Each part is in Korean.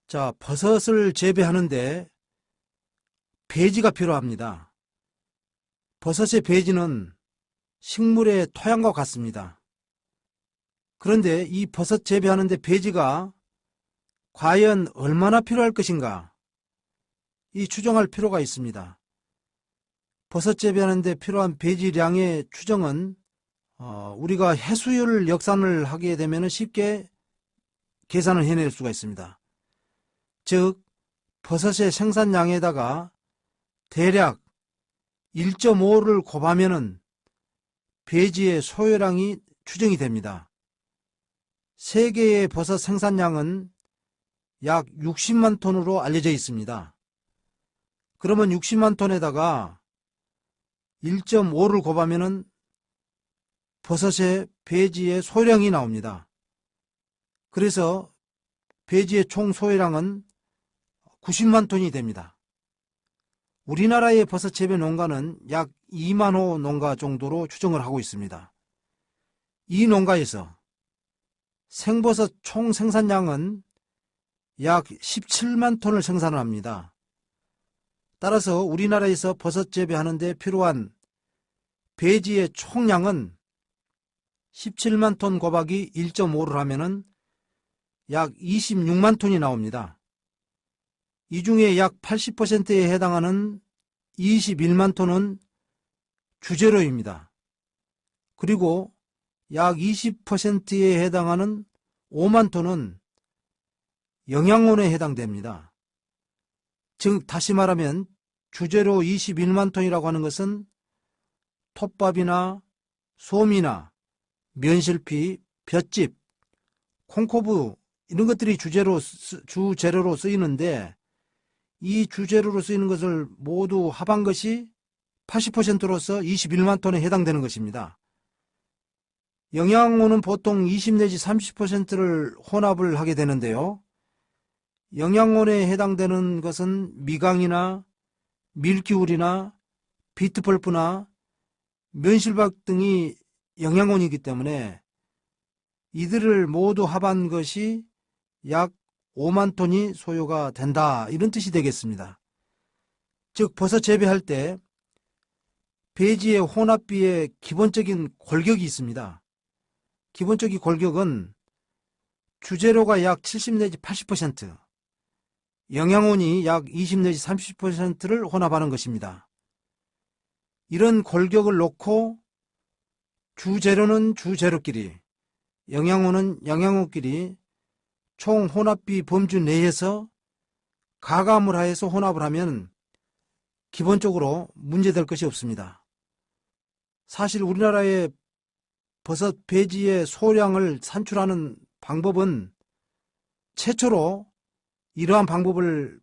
자, 버섯을 재배하는데 배지가 필요합니다. 버섯의 배지는 식물의 토양과 같습니다. 그런데 이 버섯 재배하는데 배지가 과연 얼마나 필요할 것인가? 이 추정할 필요가 있습니다. 버섯 재배하는데 필요한 배지량의 추정은 우리가 해수율 역산을 하게 되면 쉽게 계산을 해낼 수가 있습니다. 즉, 버섯의 생산량에다가 대략 1.5를 곱하면 배지의 소요량이 추정이 됩니다. 세계의 버섯 생산량은 약 60만 톤으로 알려져 있습니다. 그러면 60만 톤에다가 1.5를 곱하면 버섯의 배지의 소요량이 나옵니다. 그래서 배지의 총 소요량은 90만 톤이 됩니다. 우리나라의 버섯 재배 농가는 약 2만 호 농가 정도로 추정을 하고 있습니다. 이 농가에서 생버섯 총 생산량은 약 17만 톤을 생산을 합니다. 따라서 우리나라에서 버섯 재배하는 데 필요한 배지의 총량은 17만 톤 곱하기 1.5를 하면 약 26만 톤이 나옵니다. 이 중에 약 80%에 해당하는 21만 톤은 주재료입니다. 그리고 약 20%에 해당하는 5만 톤은 영양원에 해당됩니다. 즉 다시 말하면 주재료 21만 톤이라고 하는 것은 톱밥이나 솜이나 면실피, 볏짚, 콩코브 이런 것들이 주재료로 쓰이는데 이 주재료로 쓰이는 것을 모두 합한 것이 80%로서 21만 톤에 해당되는 것입니다. 영양원은 보통 20 내지 30%를 혼합을 하게 되는데요. 영양원에 해당되는 것은 미강이나 밀기울이나 비트펄프나 면실박 등이 영양원이기 때문에 이들을 모두 합한 것이 약 5만 톤이 소요가 된다, 이런 뜻이 되겠습니다. 즉 버섯 재배할 때 배지의 혼합비에 기본적인 골격이 있습니다. 기본적인 골격은 주재료가 약 70 내지 80%, 영양원이 약 20 내지 30%를 혼합하는 것입니다. 이런 골격을 놓고 주재료는 주재료끼리, 영양원은 영양원끼리 총 혼합비 범주 내에서 가감을 하여서 혼합을 하면 기본적으로 문제될 것이 없습니다. 사실 우리나라의 버섯 배지의 소량을 산출하는 방법은 최초로 이러한 방법을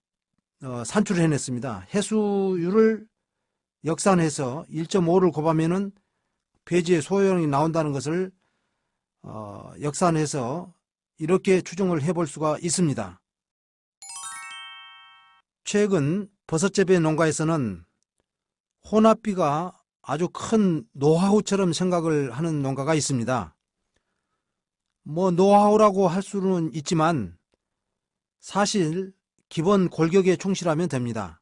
산출해냈습니다. 해수율을 역산해서 1.5를 곱하면 배지의 소요량이 나온다는 것을 역산해서 이렇게 추정을 해볼 수가 있습니다. 최근 버섯 재배 농가에서는 혼합비가 아주 큰 노하우처럼 생각을 하는 농가가 있습니다. 노하우라고 할 수는 있지만 사실 기본 골격에 충실하면 됩니다.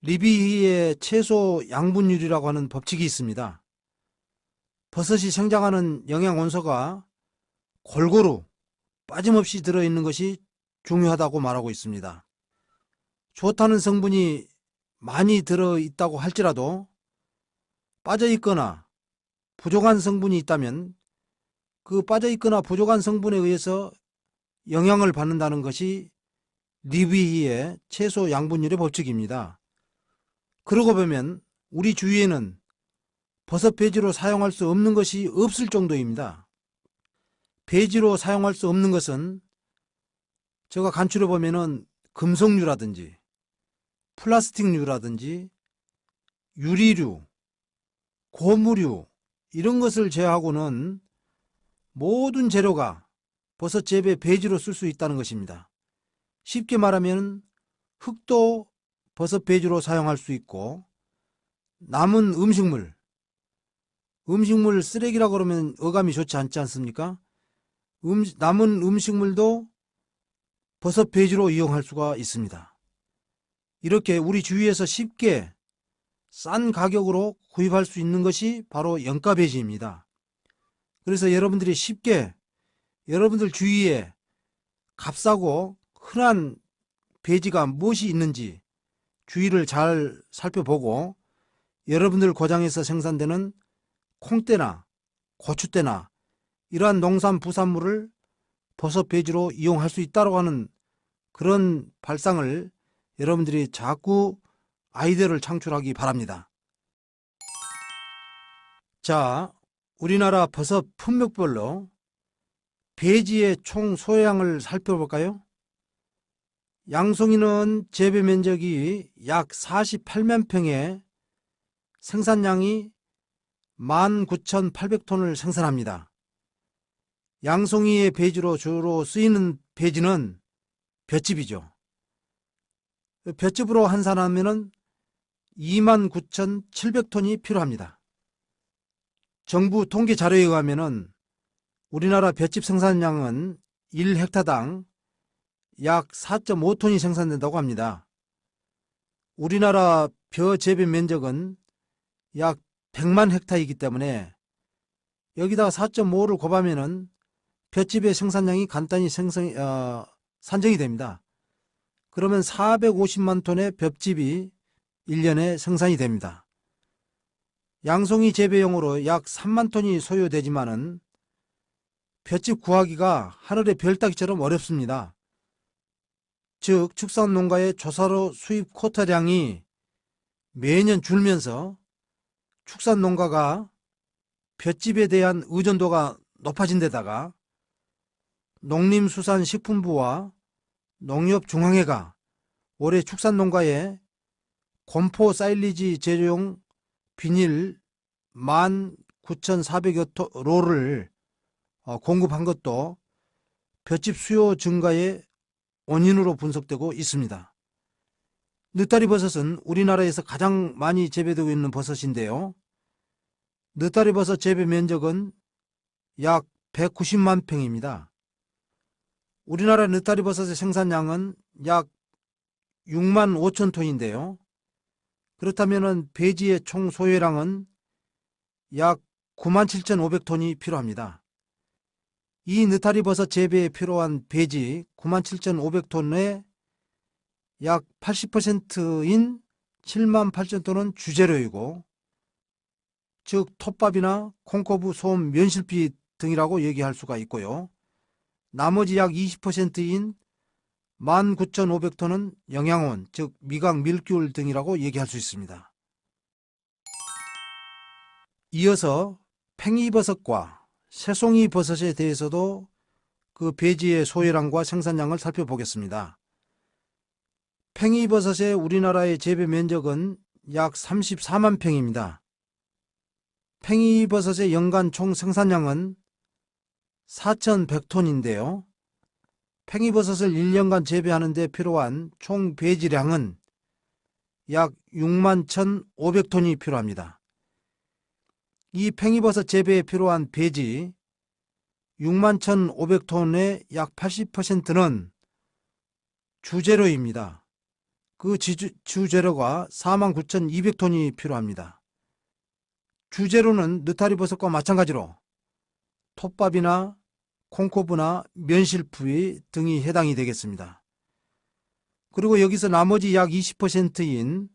리비히의 채소 양분율이라고 하는 법칙이 있습니다. 버섯이 생장하는 영양원소가 골고루 빠짐없이 들어있는 것이 중요하다고 말하고 있습니다. 좋다는 성분이 많이 들어있다고 할지라도 빠져있거나 부족한 성분이 있다면 그 빠져있거나 부족한 성분에 의해서 영향을 받는다는 것이 리비히의 채소 양분율의 법칙입니다. 그러고 보면 우리 주위에는 버섯 배지로 사용할 수 없는 것이 없을 정도입니다. 배지로 사용할 수 없는 것은 제가 간추려 보면은 금속류라든지 플라스틱류라든지 유리류, 고무류 이런 것을 제외하고는 모든 재료가 버섯 재배 배지로 쓸 수 있다는 것입니다. 쉽게 말하면 흙도 버섯 배지로 사용할 수 있고 남은 음식물 쓰레기라고 그러면 어감이 좋지 않지 않습니까? 남은 음식물도 버섯 배지로 이용할 수가 있습니다. 이렇게 우리 주위에서 쉽게 싼 가격으로 구입할 수 있는 것이 바로 영가 배지입니다. 그래서 여러분들이 쉽게 여러분들 주위에 값싸고 흔한 배지가 무엇이 있는지 주위를 잘 살펴보고 여러분들 고장에서 생산되는 콩대나 고추대나 이러한 농산 부산물을 버섯 배지로 이용할 수 있다고 하는 그런 발상을 여러분들이 자꾸 아이디어를 창출하기 바랍니다. 자, 우리나라 버섯 품목별로 배지의 총 소량을 살펴볼까요? 양송이는 재배 면적이 약 48만 평에 생산량이 19,800톤을 생산합니다. 양송이의 배지로 주로 쓰이는 배지는 볏짚이죠. 볏짚으로 한산하면 29,700톤이 필요합니다. 정부 통계 자료에 의하면 우리나라 볏짚 생산량은 1헥타당 약 4.5톤이 생산된다고 합니다. 우리나라 벼 재배 면적은 약 100만 헥타이기 때문에 여기다가 4.5를 곱하면 볏짚의 생산량이 간단히 산정이 됩니다. 그러면 450만 톤의 볏짚이 1년에 생산이 됩니다. 양송이 재배용으로 약 3만 톤이 소요되지만은 볏짚 구하기가 하늘의 별 따기처럼 어렵습니다. 즉 축산농가의 조사로 수입 쿼터량이 매년 줄면서 축산농가가 볏짚에 대한 의존도가 높아진 데다가 농림수산식품부와 농협중앙회가 올해 축산농가에 곰포 사일리지 제조용 비닐 19,400여 롤을 공급한 것도 볏짚 수요 증가의 원인으로 분석되고 있습니다. 느타리 버섯은 우리나라에서 가장 많이 재배되고 있는 버섯인데요. 느타리 버섯 재배 면적은 약 190만 평입니다. 우리나라 느타리 버섯의 생산량은 약 6만 5천 톤인데요. 그렇다면 배지의 총 소요량은 약 97,500톤이 필요합니다. 이 느타리 버섯 재배에 필요한 배지 97,500톤의 약 80%인 78,000톤은 주재료이고, 즉 톱밥이나 콩코브, 소음, 면실비 등이라고 얘기할 수가 있고요. 나머지 약 20%인 19,500톤은 영양원, 즉 미각, 밀기울 등이라고 얘기할 수 있습니다. 이어서 팽이버섯과 새송이 버섯에 대해서도 그 배지의 소요량과 생산량을 살펴보겠습니다. 팽이버섯의 우리나라의 재배 면적은 약 34만 평입니다. 팽이버섯의 연간 총 생산량은 4,100톤인데요. 팽이버섯을 1년간 재배하는 데 필요한 총 배지량은 약 6만 1,500톤이 필요합니다. 이 팽이버섯 재배에 필요한 배지 6만 1,500톤의 약 80%는 주재료입니다. 그 주재료가 49,200톤이 필요합니다. 주재료는 느타리 버섯과 마찬가지로 톱밥이나 콩코브나 면실푸이 등이 해당이 되겠습니다. 그리고 여기서 나머지 약 20%인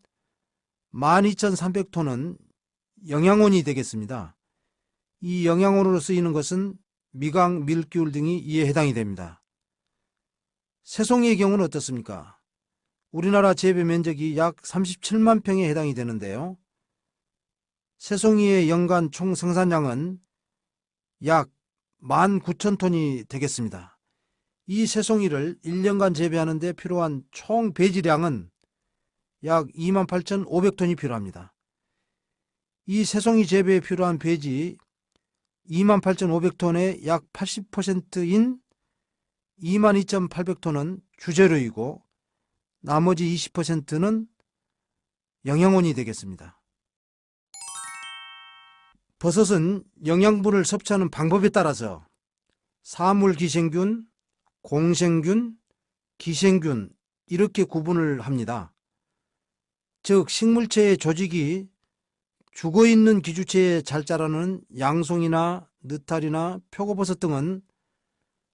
12,300톤은 영양원이 되겠습니다. 이 영양원으로 쓰이는 것은 미각, 밀기울 등이 이에 해당이 됩니다. 새송이의 경우는 어떻습니까? 우리나라 재배 면적이 약 37만 평에 해당이 되는데요. 새송이의 연간 총 생산량은 약 19,000톤이 되겠습니다. 이 새송이를 1년간 재배하는 데 필요한 총 배지량은 약 28,500톤이 필요합니다. 이 새송이 재배에 필요한 배지 28,500톤의 약 80%인 22,800톤은 주재료이고 나머지 20%는 영양원이 되겠습니다. 버섯은 영양분을 섭취하는 방법에 따라서 사물기생균, 공생균, 기생균 이렇게 구분을 합니다. 즉 식물체의 조직이 죽어있는 기주체에 잘 자라는 양송이나 느타리나 표고버섯 등은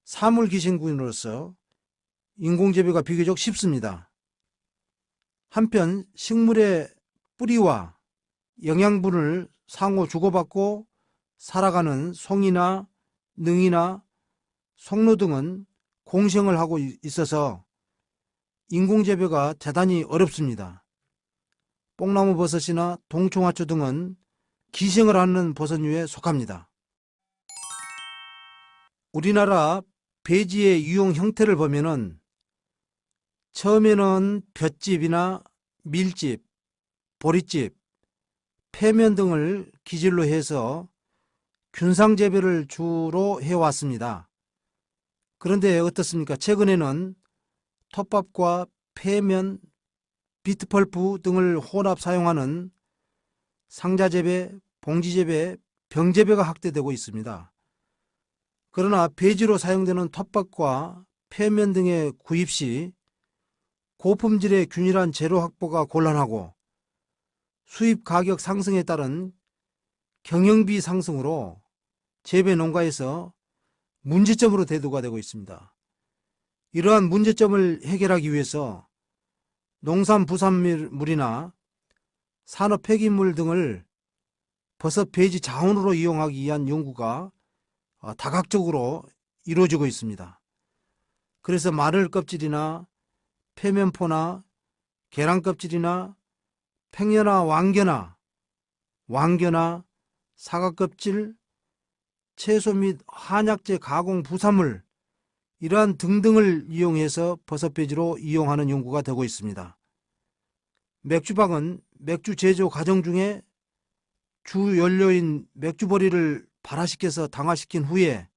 사물기생균으로서 인공재배가 비교적 쉽습니다. 한편 식물의 뿌리와 영양분을 상호 주고받고 살아가는 송이나 능이나 송로 등은 공생을 하고 있어서 인공재배가 대단히 어렵습니다. 뽕나무 버섯이나 동충하초 등은 기생을 하는 버섯류에 속합니다. 우리나라 배지의 유용 형태를 보면은 처음에는 볏짚이나 밀짚, 보릿집, 폐면 등을 기질로 해서 균상재배를 주로 해왔습니다. 그런데 어떻습니까? 최근에는 톱밥과 폐면, 비트펄프 등을 혼합 사용하는 상자재배, 봉지재배, 병재배가 확대되고 있습니다. 그러나 배지로 사용되는 톱밥과 폐면 등의 구입 시 고품질의 균일한 재료 확보가 곤란하고 수입 가격 상승에 따른 경영비 상승으로 재배 농가에서 문제점으로 대두가 되고 있습니다. 이러한 문제점을 해결하기 위해서 농산 부산물이나 산업 폐기물 등을 버섯 배지 자원으로 이용하기 위한 연구가 다각적으로 이루어지고 있습니다. 그래서 마늘 껍질이나 폐면포나 계란 껍질이나 팽려나 왕겨나 사과 껍질, 채소 및 한약재 가공 부산물 이러한 등등을 이용해서 버섯 배지로 이용하는 연구가 되고 있습니다. 맥주박은 맥주 제조 과정 중에 주 연료인 맥주보리를 발화시켜서 당화시킨 후에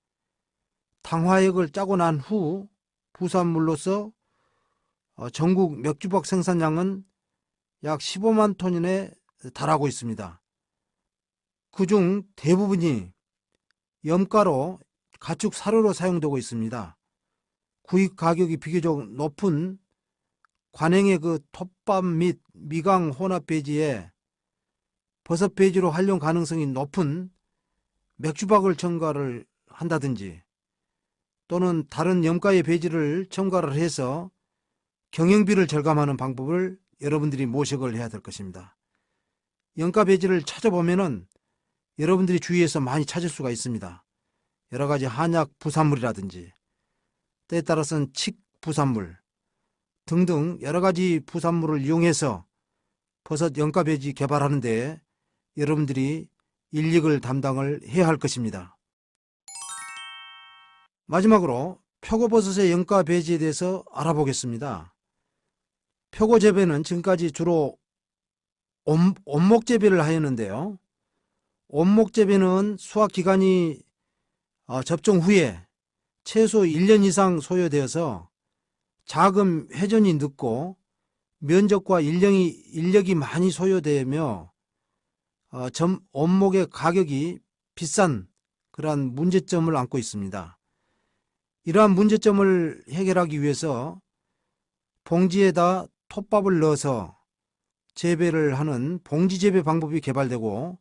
당화액을 짜고 난 후 부산물로서 전국 맥주박 생산량은 약 15만 톤에 달하고 있습니다. 그중 대부분이 염가로 가축 사료로 사용되고 있습니다. 구입 가격이 비교적 높은 관행의 톱밥 및 미강 혼합 배지에 버섯 배지로 활용 가능성이 높은 맥주박을 첨가를 한다든지 또는 다른 염가의 배지를 첨가를 해서 경영비를 절감하는 방법을 여러분들이 모색을 해야 될 것입니다. 염가 배지를 찾아보면은 여러분들이 주위에서 많이 찾을 수가 있습니다. 여러 가지 한약 부산물이라든지 때에 따라서는 칡 부산물 등등 여러 가지 부산물을 이용해서 버섯 염가 배지 개발하는 데 여러분들이 일익을 담당을 해야 할 것입니다. 마지막으로 표고버섯의 염가 배지에 대해서 알아보겠습니다. 표고 재배는 지금까지 주로 온목 재배를 하였는데요. 온목 재배는 수확 기간이 접종 후에 최소 1년 이상 소요되어서 자금 회전이 늦고 면적과 인력이 많이 소요되며 온목의 가격이 비싼 그러한 문제점을 안고 있습니다. 이러한 문제점을 해결하기 위해서 봉지에다 톱밥을 넣어서 재배를 하는 봉지재배 방법이 개발되고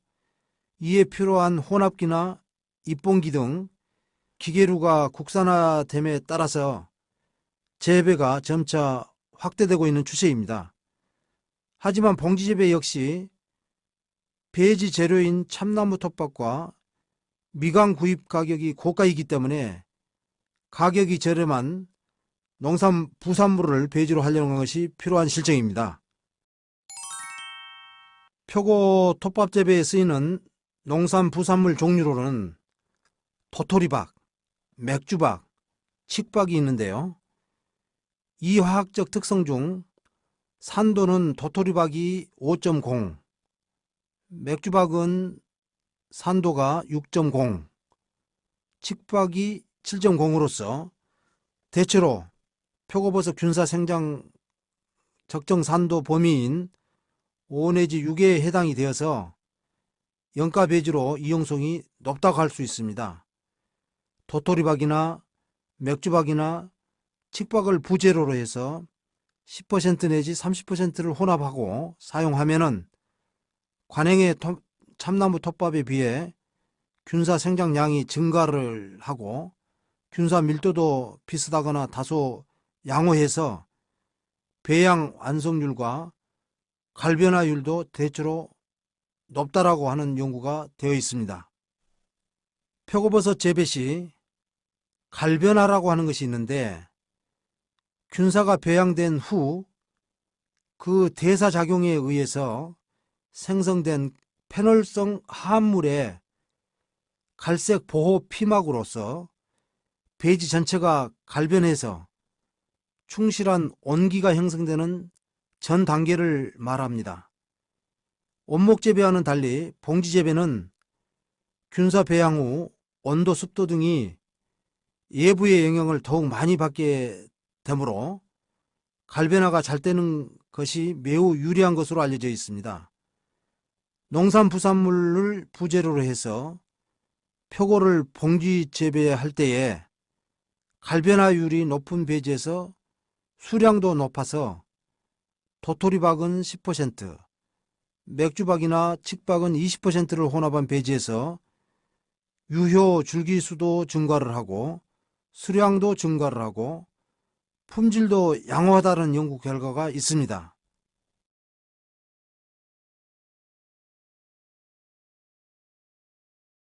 이에 필요한 혼합기나 입봉기 등 기계류가 국산화됨에 따라서 재배가 점차 확대되고 있는 추세입니다. 하지만 봉지재배 역시 배지 재료인 참나무 톱밥과 미강 구입 가격이 고가이기 때문에 가격이 저렴한 농산 부산물을 배지로 활용하는 것이 필요한 실정입니다. 표고 톱밥 재배에 쓰이는 농산 부산물 종류로는 도토리박, 맥주박, 칡박이 있는데요. 이 화학적 특성 중 산도는 도토리박이 5.0, 맥주박은 산도가 6.0, 칡박이 7.0으로서 대체로 표고버섯 균사 생장 적정 산도 범위인 5 내지 6에 해당이 되어서 염가 배지로 이용성이 높다고 할 수 있습니다. 도토리박이나 맥주박이나 칡박을 부재료로 해서 10% 내지 30%를 혼합하고 사용하면은 관행의 참나무 톱밥에 비해 균사 생장량이 증가를 하고 균사 밀도도 비슷하거나 다소 양호해서 배양 완성률과 갈변화율도 대체로 높다라고 하는 연구가 되어 있습니다. 표고버섯 재배 시 갈변화라고 하는 것이 있는데 균사가 배양된 후 그 대사작용에 의해서 생성된 페놀성 화합물의 갈색 보호 피막으로서 배지 전체가 갈변해서 충실한 온기가 형성되는 전 단계를 말합니다. 원목 재배와는 달리 봉지 재배는 균사 배양 후 온도, 습도 등이 예부의 영향을 더욱 많이 받게 되므로 갈변화가 잘 되는 것이 매우 유리한 것으로 알려져 있습니다. 농산부산물을 부재료로 해서 표고를 봉지 재배할 때에 갈변화율이 높은 배지에서 수량도 높아서 도토리박은 10%, 맥주박이나 칡박은 20%를 혼합한 배지에서 유효 줄기수도 증가를 하고 수량도 증가를 하고 품질도 양호하다는 연구 결과가 있습니다.